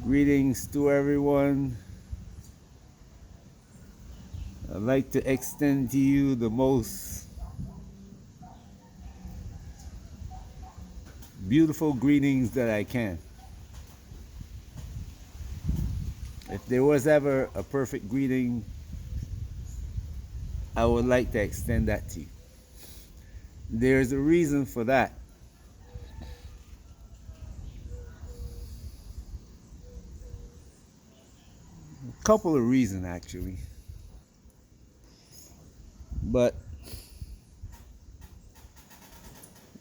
Greetings to everyone. I'd like to extend to you the most beautiful greetings that I can. If there was ever a perfect greeting, I would like to extend that to you. There's a reason for that. A couple of reasons, actually. But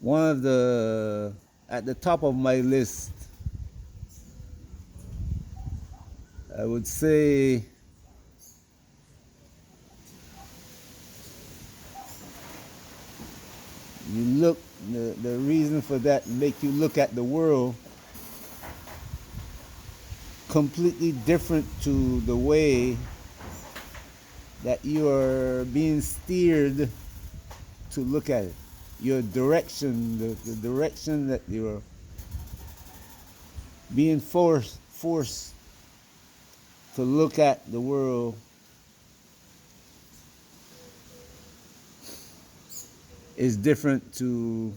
one of at the top of my list, I would say you look, the reason for that make you look at the world completely different to the way that you are being steered to look at it. Your direction, the direction that you're being forced to look at the world is different to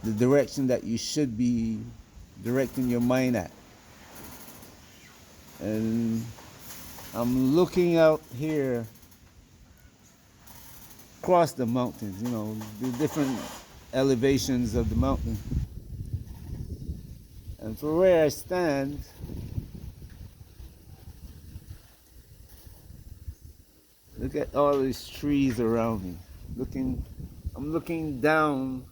the direction that you should be directing your mind at. And I'm looking out here across the mountains, the different elevations of the mountain. And from where I stand, look at all these trees around me. I'm looking down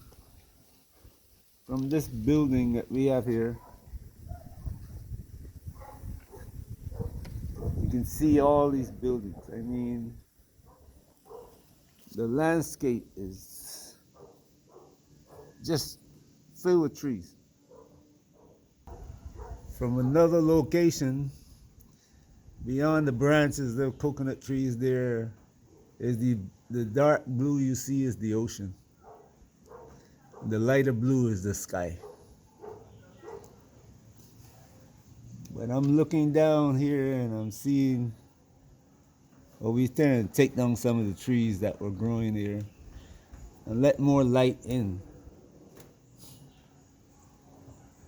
from this building that we have here. You can see all these buildings. I mean, the landscape is just filled with trees. From another location, beyond the branches of coconut trees, there is the dark blue you see is the ocean. The lighter blue is the sky. But I'm looking down here and I'm seeing, well, we're trying to take down some of the trees that were growing here and let more light in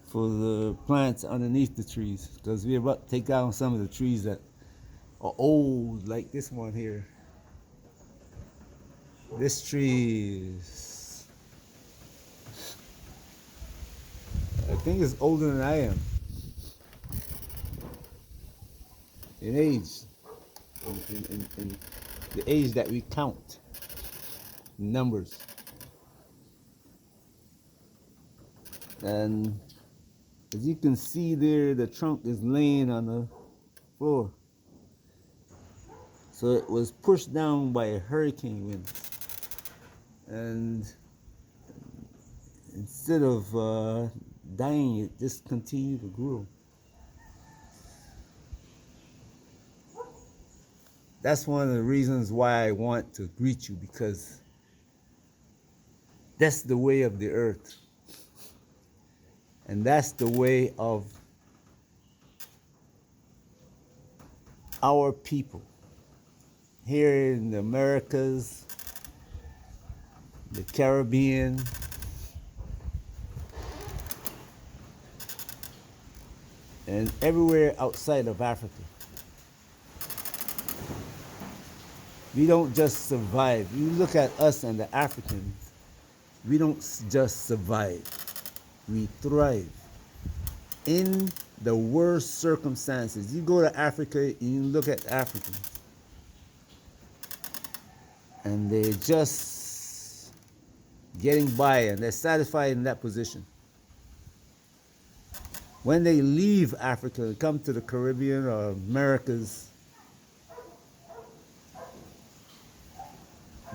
for the plants underneath the trees, because we're about to take down some of the trees that are old, like this one here. This tree is, I think it's older than I am in age, in the age that we count, numbers. And as you can see there, the trunk is laying on the floor. So it was pushed down by a hurricane wind. And instead of dying, it just continued to grow. That's one of the reasons why I want to greet you, because that's the way of the earth. And that's the way of our people. Here in the Americas, the Caribbean, and everywhere outside of Africa. We don't just survive. You look at us and the Africans, we don't just survive. We thrive. In the worst circumstances, you go to Africa and you look at Africans, and they're just getting by and they're satisfied in that position. When they leave Africa and come to the Caribbean or Americas,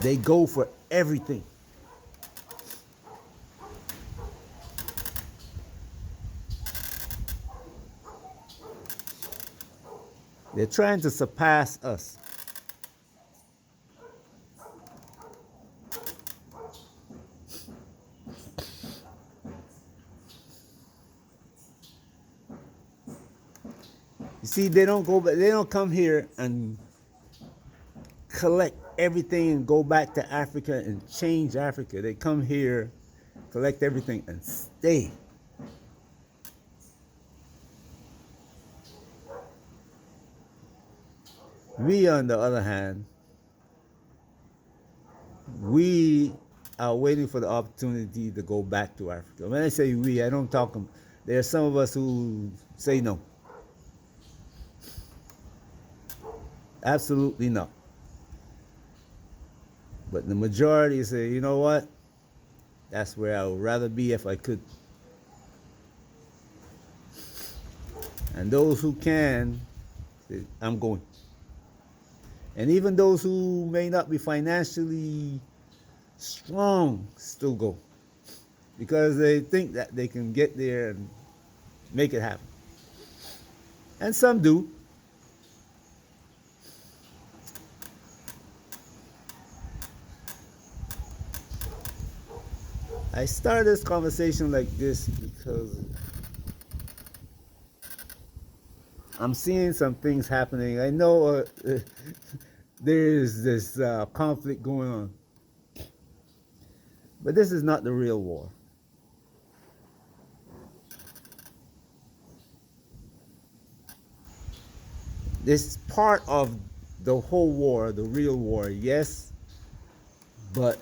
they go for everything. They're trying to surpass us. You see, they don't go, but they don't come here and collect everything and go back to Africa and change Africa. They come here, collect everything, and stay. We, on the other hand, we are waiting for the opportunity to go back to Africa. When I say we, I don't talk. There are some of us who say no. Absolutely not. But the majority say, you know what? That's where I would rather be if I could. And those who can, say, I'm going. And even those who may not be financially strong still go. Because they think that they can get there and make it happen. And some do. I started this conversation like this because I'm seeing some things happening. I know there is this conflict going on. But this is not the real war. This is part of the whole war, the real war, yes, but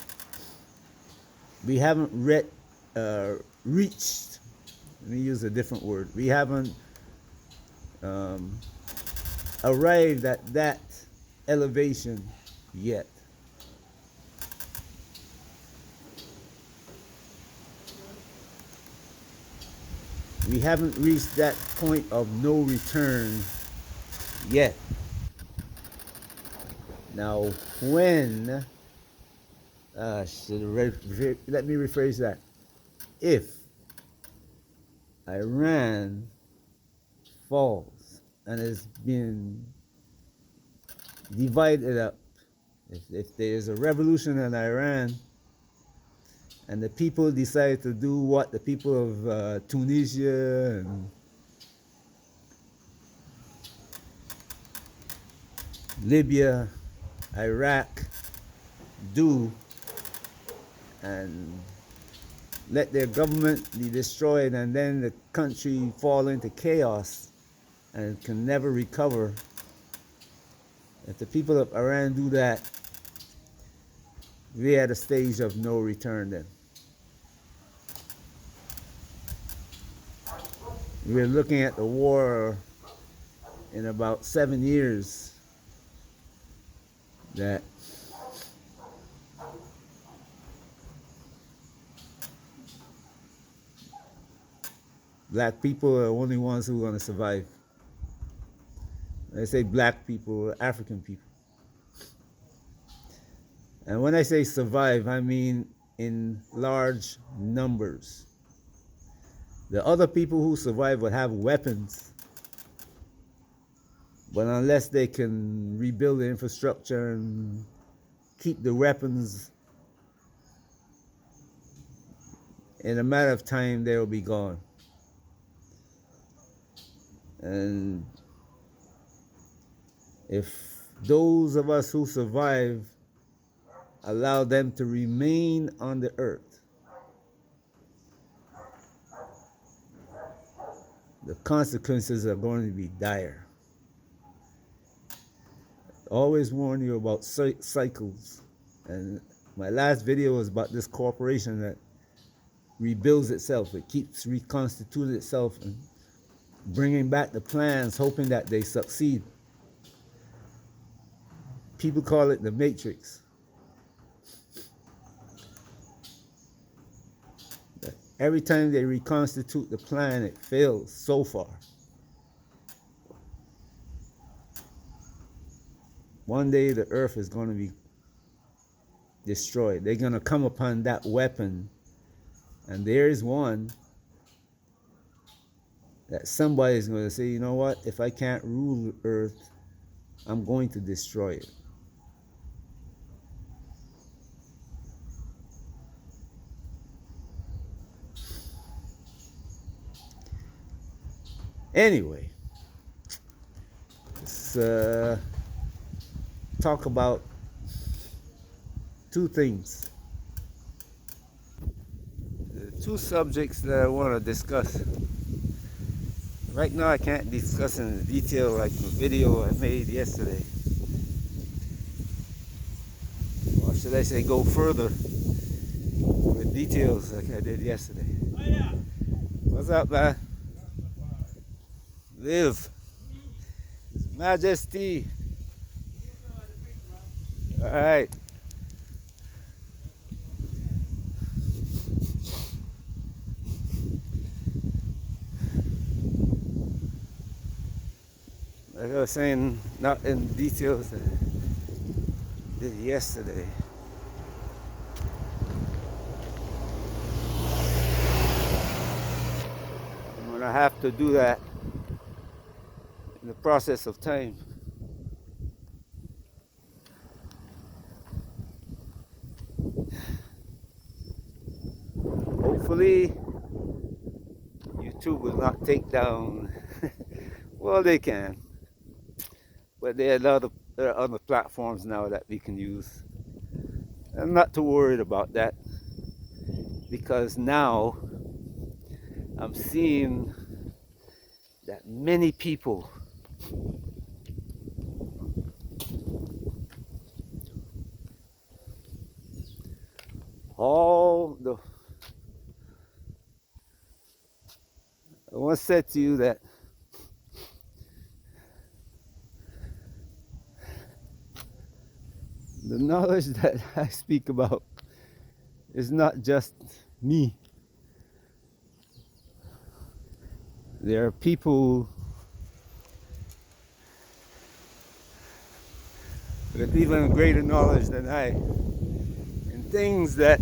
we haven't reached, let me use a different word, we haven't um, arrived at that elevation yet. We haven't reached that point of no return yet. Now, when, let me rephrase that. If Iran falls and is being divided up, if there's a revolution in Iran and the people decide to do what the people of Tunisia and Libya, Iraq do, and let their government be destroyed and then the country fall into chaos and can never recover. If the people of Iran do that, we're at a stage of no return then. We're looking at the war in about 7 years that black people are the only ones who are going to survive. I say black people, African people. And when I say survive, I mean in large numbers. The other people who survive would have weapons, but unless they can rebuild the infrastructure and keep the weapons, in a matter of time, they'll be gone. And if those of us who survive allow them to remain on the earth, the consequences are going to be dire. Always warn you about cycles. And my last video was about this corporation that rebuilds itself. It keeps reconstituting itself and bringing back the plans, hoping that they succeed. People call it the Matrix. But every time they reconstitute the plan, it fails so far. One day the earth is going to be destroyed. They're going to come upon that weapon, and there is one that somebody is going to say, you know what, if I can't rule the earth, I'm going to destroy it. Anyway, let's talk about two things. Two subjects that I want to discuss. Right now, I can't discuss in detail like the video I made yesterday. Or should I say, go further with details like I did yesterday. What's up, man? Live. Majesty. All right. Like I was saying, not in details that I did yesterday. I'm gonna have to do that in the process of time. Hopefully, YouTube will not take down. Well, they can, but there are other platforms now that we can use. I'm not too worried about that because now I'm seeing that many people I once said to you that the knowledge that I speak about is not just me. There are people with even greater knowledge than I in things that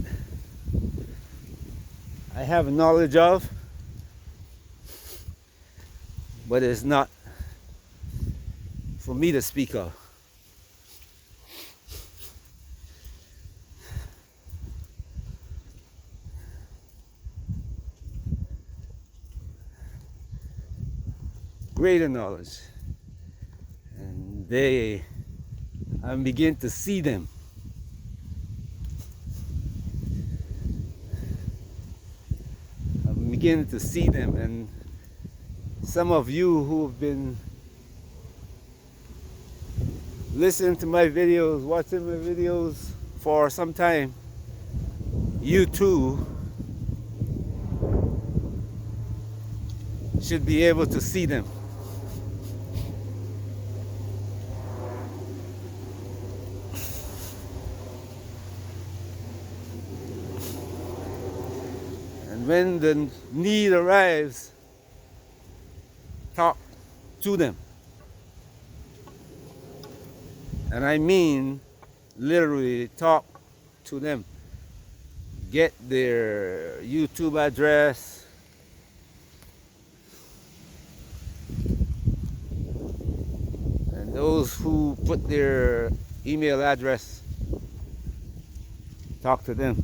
I have knowledge of, but it's not for me to speak of. Greater knowledge, and I'm beginning to see them. I'm beginning to see them, and some of you who have been listening to my videos, watching my videos for some time, you too should be able to see them. And when the need arrives, talk to them. And I mean literally talk to them. Get their YouTube address, and those who put their email address, talk to them.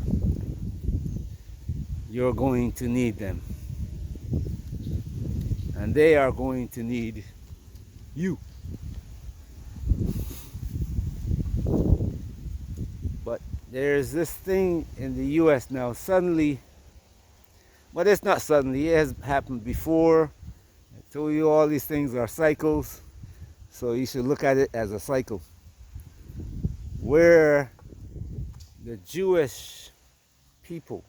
You're going to need them, and they are going to need you. But there's this thing in the US now, suddenly, but it's not suddenly, it has happened before. I told you all these things are cycles, so you should look at it as a cycle, where the Jewish people,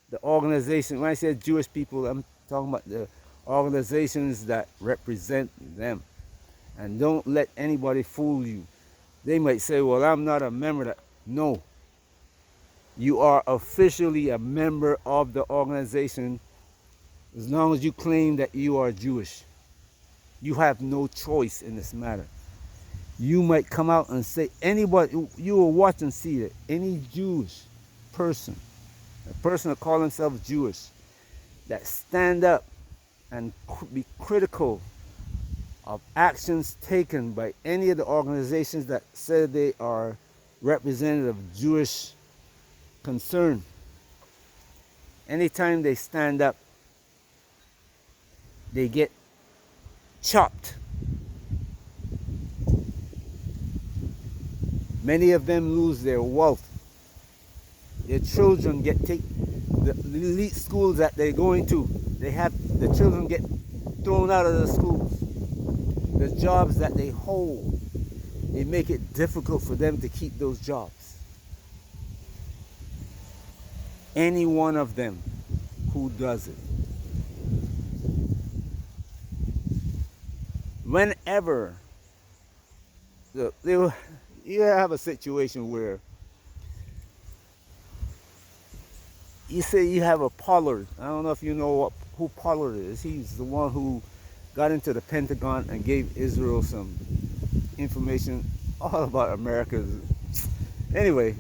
the organization, when I say Jewish people, I'm talking about the organizations that represent them. And don't let anybody fool you. They might say, well, I'm not a member of that. No. You are officially a member of the organization as long as you claim that you are Jewish. You have no choice in this matter. You might come out and say, anybody, you will watch and see that any Jewish person, a person that calls themselves Jewish, that stand up and be critical of actions taken by any of the organizations that say they are representative of Jewish concern. Anytime they stand up, they get chopped. Many of them lose their wealth. Their children get the elite schools that they're going to. The children get thrown out of the schools. The jobs that they hold, they make it difficult for them to keep those jobs. Any one of them who does it. Whenever you have a situation where you say you have a Pollard. I don't know if you know who Pollard is. He's the one who got into the Pentagon and gave Israel some information all about America. Anyway,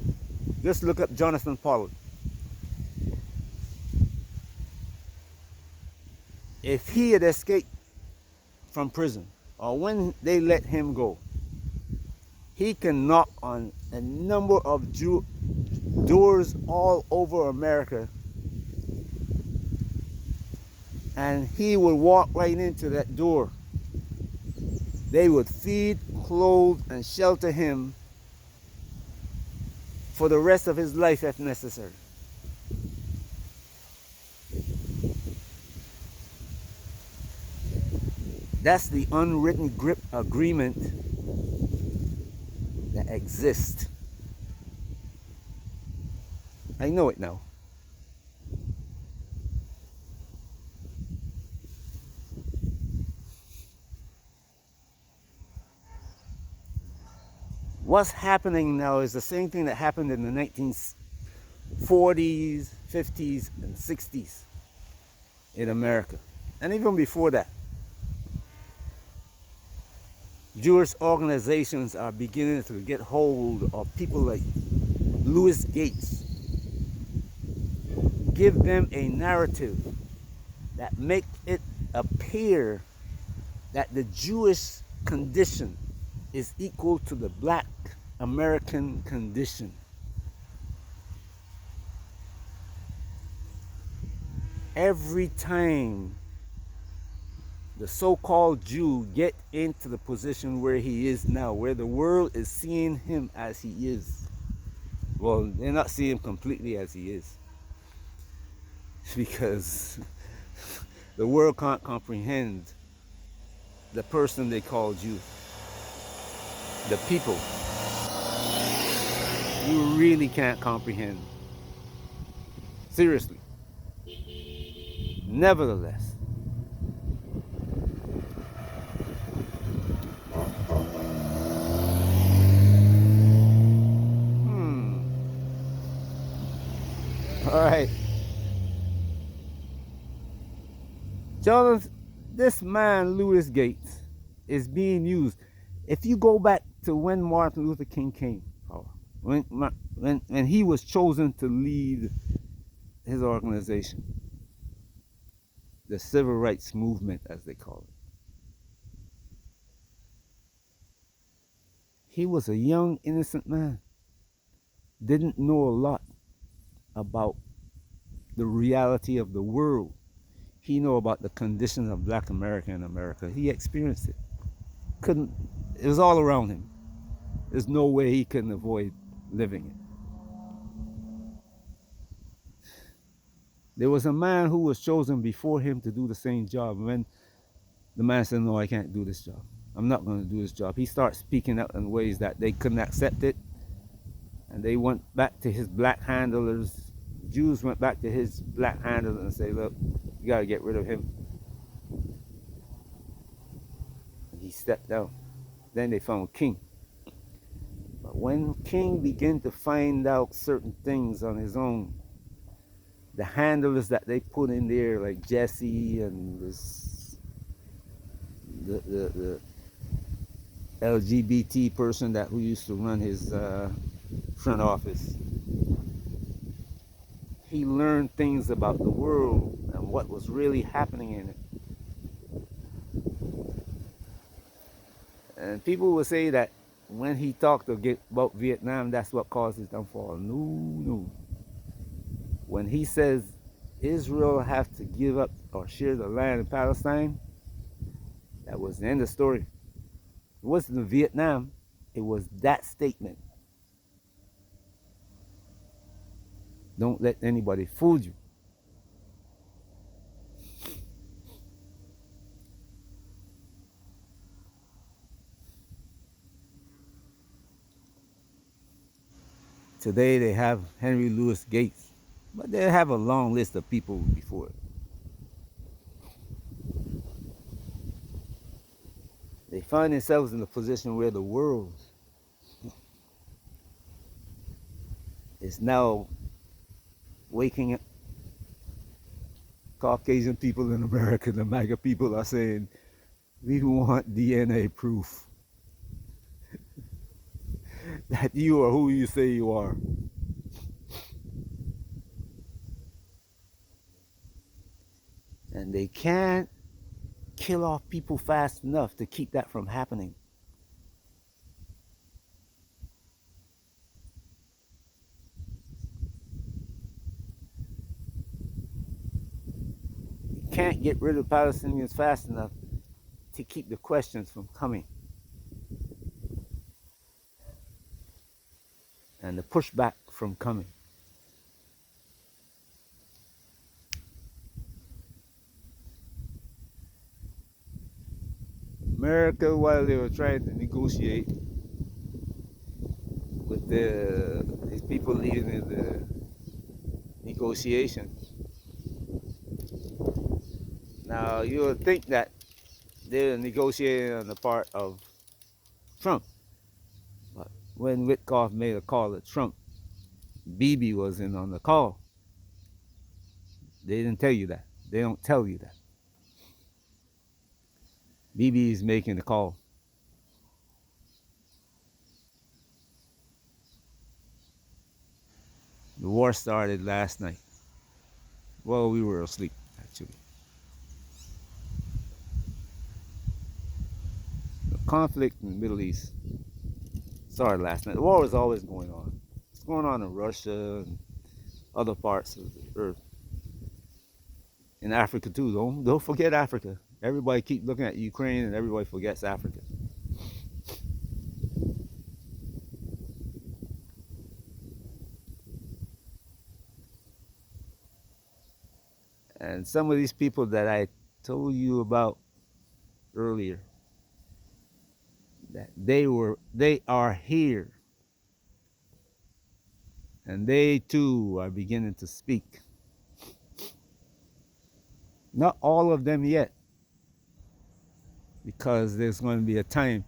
just look up Jonathan Pollard. If he had escaped from prison, or when they let him go, he can knock on a number of doors all over America, and he would walk right into that door. They would feed, clothe, and shelter him for the rest of his life if necessary. That's the unwritten agreement that exists. I know it now. What's happening now is the same thing that happened in the 1940s, 50s, and 60s in America. And even before that. Jewish organizations are beginning to get hold of people like Louis Gates. Give them a narrative that makes it appear that the Jewish condition is equal to the black American condition. Every time the so-called Jew get into the position where he is now, where the world is seeing him as he is. Well, they're not seeing him completely as he is. Because the world can't comprehend the person they call Jew. The people. You really can't comprehend. Seriously. Nevertheless, all right. Jonathan, this man, Louis Gates, is being used. If you go back to when Martin Luther King came, when he was chosen to lead his organization, the civil rights movement, as they call it, he was a young, innocent man. Didn't know a lot about the reality of the world. He knew about the condition of black America in America. He experienced it. It was all around him. There's no way he couldn't avoid living it. There was a man who was chosen before him to do the same job. When the man said, no, I can't do this job. I'm not going to do this job. He started speaking out in ways that they couldn't accept it. And they went back to his black handlers. Jews went back to his black handlers and say, look, you got to get rid of him. And he stepped down. Then they found King. But when King began to find out certain things on his own, the handlers that they put in there, like Jesse and the LGBT person who used to run his front office, he learned things about the world and what was really happening in it. And people will say that when he talked about Vietnam, that's what caused his downfall. No. When he says Israel have to give up or share the land in Palestine, that was the end of the story. It wasn't Vietnam, it was that statement. Don't let anybody fool you. Today they have Henry Louis Gates, but they have a long list of people before it. They find themselves in a position where the world is now waking up. Caucasian people in America, the MAGA people, are saying, we want DNA proof that you are who you say you are. And they can't kill off people fast enough to keep that from happening. You can't get rid of Palestinians fast enough to keep the questions from coming and the pushback from coming. America, while they were trying to negotiate with these people leading in the negotiations, now you would think that they're negotiating on the part of Trump. But when Witkoff made a call to Trump, Bibi was in on the call. They didn't tell you that. They don't tell you that. Bibi is making the call. The war started last night. Well, we were asleep, actually. The conflict in the Middle East started last night. The war is always going on. It's going on in Russia and other parts of the earth. In Africa too. Don't forget Africa. Everybody keep looking at Ukraine and everybody forgets Africa. And some of these people that I told you about earlier, that they are here. And they too are beginning to speak. Not all of them yet, because there's going to be a time.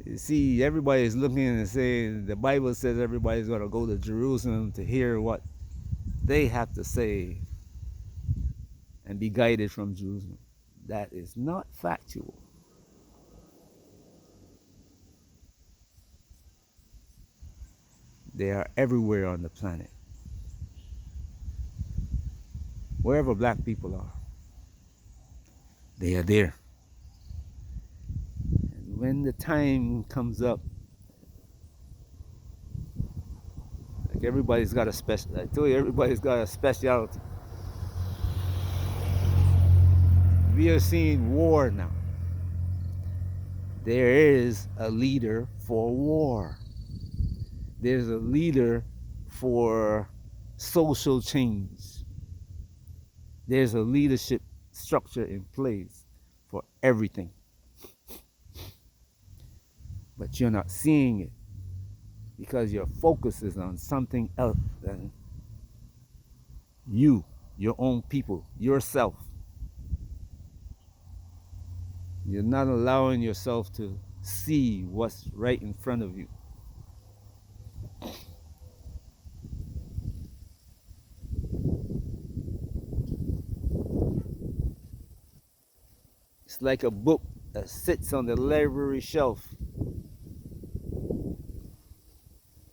You see, everybody is looking and saying, the Bible says everybody's going to go to Jerusalem to hear what they have to say and be guided from Jerusalem. That is not factual. They are everywhere on the planet. Wherever black people are, they are there. And when the time comes up, like everybody's got a special, I told you, everybody's got a specialty. We are seeing war now. There is a leader for war. There's a leader for social change. There's a leadership structure in place for everything. But you're not seeing it because your focus is on something else than you, your own people, yourself. You're not allowing yourself to see what's right in front of you. It's like a book that sits on the library shelf.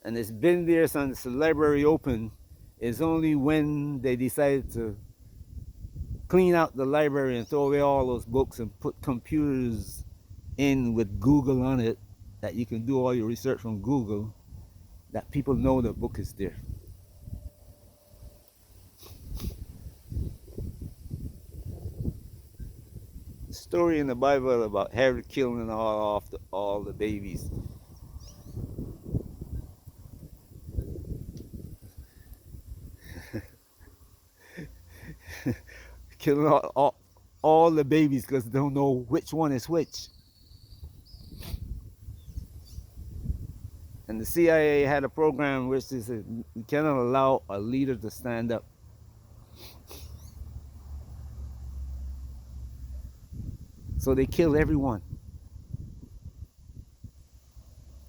And it's been there since the library opened. It's only when they decided to clean out the library and throw away all those books and put computers in with Google on it, that you can do all your research from Google, that people know the book is there. The story in the Bible about Herod killing all the babies. killing all the babies because they don't know which one is which. And the CIA had a program which is you cannot allow a leader to stand up. So they kill everyone.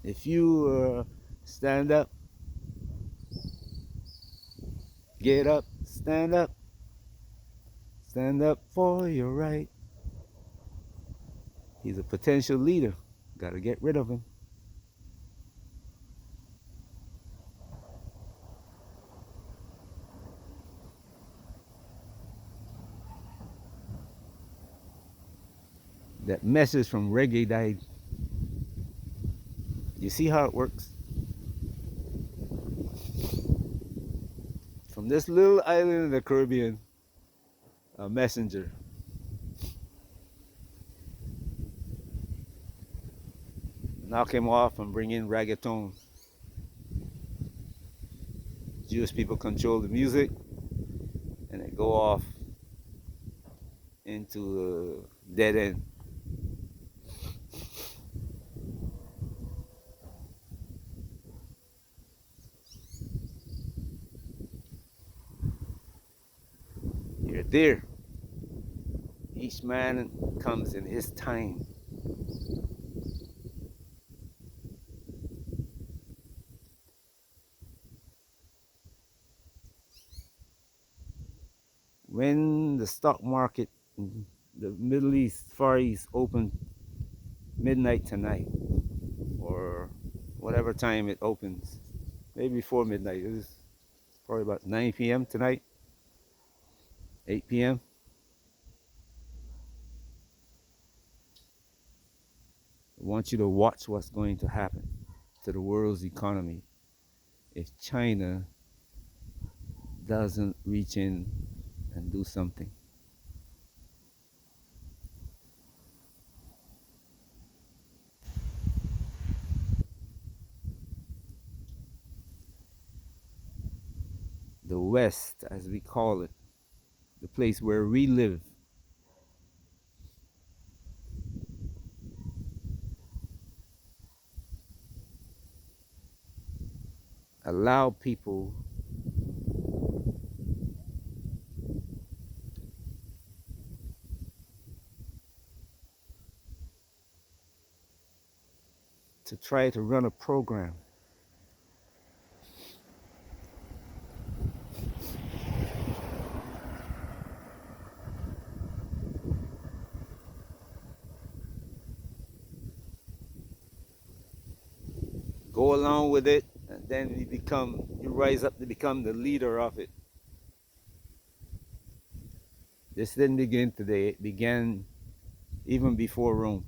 If you stand up, get up, stand up for your right. He's a potential leader. Got to get rid of him. That message from Reggae died. You see how it works? From this little island in the Caribbean, a messenger. Knock him off and bring in reggaeton. Jewish people control the music and they go off into a dead end. You're there. Each man comes in his time. When the stock market in the Middle East, Far East opened midnight tonight, or whatever time it opens, maybe before midnight, it was probably about 9 p.m. tonight, 8 p.m. I want you to watch what's going to happen to the world's economy if China doesn't reach in and do something. The West, as we call it, the place where we live, allow people to try to run a program. Go along with it, and then you rise up to become the leader of it. This didn't begin today, it began even before Rome.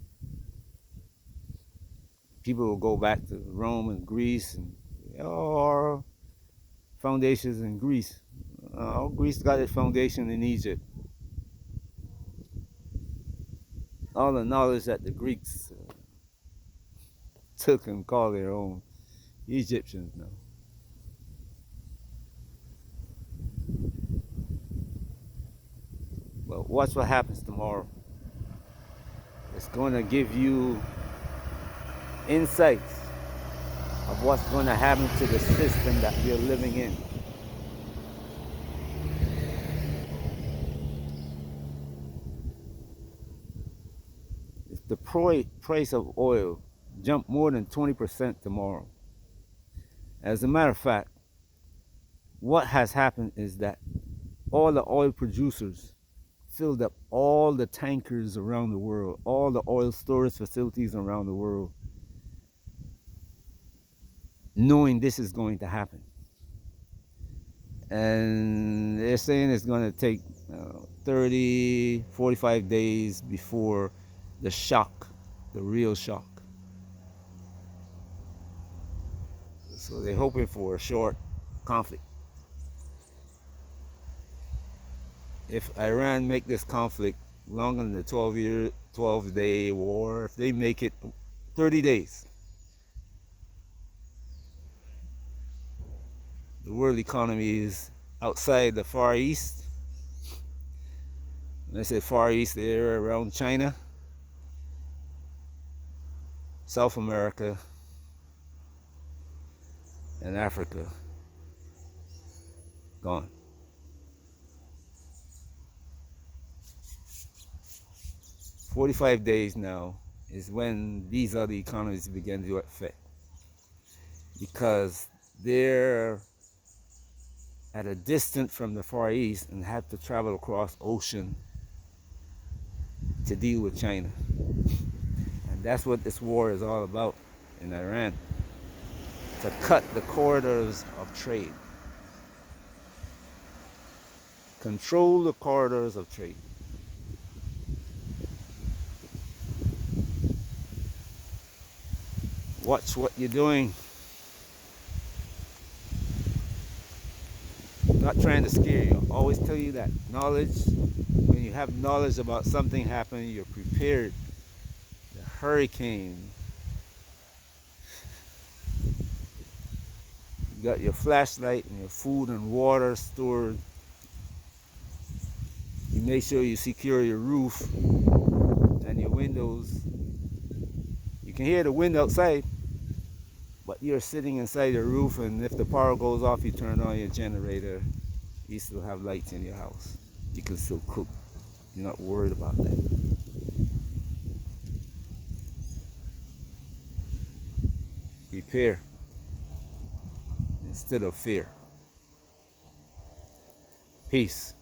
People will go back to Rome and Greece and our foundations in Greece. Greece got its foundation in Egypt. All the knowledge that the Greeks took and called their own, Egyptians know. But watch what happens tomorrow. It's going to give you insights of what's going to happen to the system that we're living in. If the price of oil jump more than 20% tomorrow, as a matter of fact, what has happened is that all the oil producers filled up all the tankers around the world, all the oil storage facilities around the world, knowing this is going to happen. And they're saying it's going to take 30, 45 days before the shock, the real shock. So they're hoping for a short conflict. If Iran make this conflict longer than the 12-day war, if they make it 30 days, the world economy is outside the Far East When I say Far East, the area around China, South America, and Africa, gone. 45 days now is when these other economies begin to affect, because they're at a distance from the Far East and have to travel across ocean to deal with China. And that's what this war is all about in Iran, to cut the corridors of trade, control the corridors of trade. Watch what you're doing. I'm not trying to scare you. I always tell you that knowledge, when you have knowledge about something happening, you're prepared. The hurricane, you got your flashlight and your food and water stored. You make sure you secure your roof and your windows. You can hear the wind outside, but you're sitting inside your roof, and if the power goes off, you turn on your generator. You still have lights in your house. You can still cook. You're not worried about that. Prepare instead of fear. Peace.